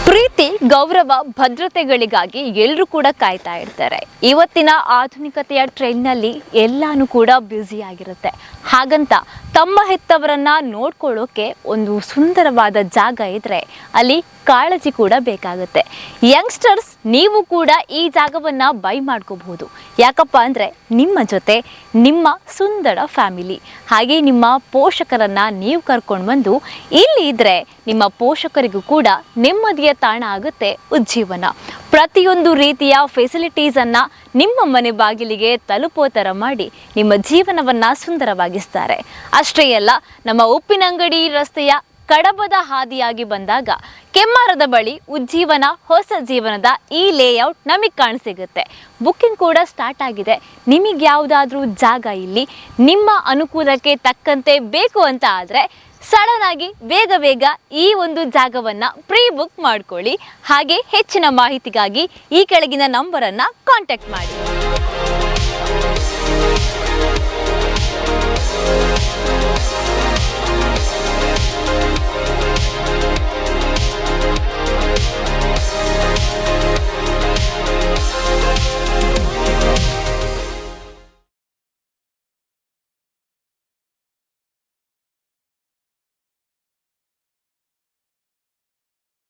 ಪ್ರೀತಿ, ಗೌರವ, ಭದ್ರತೆಗಳಿಗಾಗಿ ಎಲ್ಲರೂ ಕೂಡ ಕಾಯ್ತಾ ಇರ್ತಾರೆ. ಇವತ್ತಿನ ಆಧುನಿಕತೆಯ ಟ್ರೆಂಡ್ನಲ್ಲಿ ಎಲ್ಲಾನು ಕೂಡ ಬ್ಯುಸಿ ಆಗಿರುತ್ತೆ. ಹಾಗಂತ ತಮ್ಮ ಹೆತ್ತವರನ್ನ ನೋಡ್ಕೊಳ್ಳೋಕೆ ಒಂದು ಸುಂದರವಾದ ಜಾಗ ಇದ್ರೆ ಅಲ್ಲಿ ಕಾಳಜಿ ಕೂಡ ಬೇಕಾಗುತ್ತೆ. ಯಂಗ್ಸ್ಟರ್ಸ್ ನೀವು ಕೂಡ ಈ ಜಾಗವನ್ನ ಬೈ ಮಾಡ್ಕೋಬಹುದು. ಯಾಕಪ್ಪ ಅಂದರೆ ನಿಮ್ಮ ಜೊತೆ ನಿಮ್ಮ ಸುಂದರ ಫ್ಯಾಮಿಲಿ ಹಾಗೆ ನಿಮ್ಮ ಪೋಷಕರನ್ನ ನೀವು ಕರ್ಕೊಂಡು ಬಂದು ಇಲ್ಲಿ ಇದ್ರೆ ನಿಮ್ಮ ಪೋಷಕರಿಗೂ ಕೂಡ ನೆಮ್ಮದಿಯ ತಾಣ ಆಗುತ್ತೆ ಉಜ್ಜೀವನ. ಪ್ರತಿಯೊಂದು ರೀತಿಯ ಫೆಸಿಲಿಟೀಸನ್ನು ನಿಮ್ಮ ಮನೆ ಬಾಗಿಲಿಗೆ ತಲುಪೋ ಥರ ಮಾಡಿ ನಿಮ್ಮ ಜೀವನವನ್ನು ಸುಂದರವಾಗಿಸ್ತಾರೆ. ಅಷ್ಟೇ ಅಲ್ಲ, ನಮ್ಮ ಉಪ್ಪಿನಂಗಡಿ ರಸ್ತೆಯ ಕಡಬದ ಹಾದಿಯಾಗಿ ಬಂದಾಗ ಕೆಮ್ಮಾರದ ಬಳಿ ಉಜ್ಜೀವನ ಹೊಸ ಜೀವನದ ಈ ಲೇಔಟ್ ನಮಗೆ ಕಾಣಸಿಗುತ್ತೆ. ಬುಕ್ಕಿಂಗ್ ಕೂಡ ಸ್ಟಾರ್ಟ್ ಆಗಿದೆ. ನಿಮಗೆ ಯಾವುದಾದ್ರೂ ಜಾಗ ಇಲ್ಲಿ ನಿಮ್ಮ ಅನುಕೂಲಕ್ಕೆ ತಕ್ಕಂತೆ ಬೇಕು ಅಂತ ಆದರೆ ಸಡನ್ ಆಗಿ ಬೇಗ ಈ ಒಂದು ಜಾಗವನ್ನು ಪ್ರೀ ಬುಕ್ ಮಾಡ್ಕೊಳ್ಳಿ. ಹಾಗೆ ಹೆಚ್ಚಿನ ಮಾಹಿತಿಗಾಗಿ ಈ ಕೆಳಗಿನ ನಂಬರನ್ನು ಕಾಂಟ್ಯಾಕ್ಟ್ ಮಾಡಿ.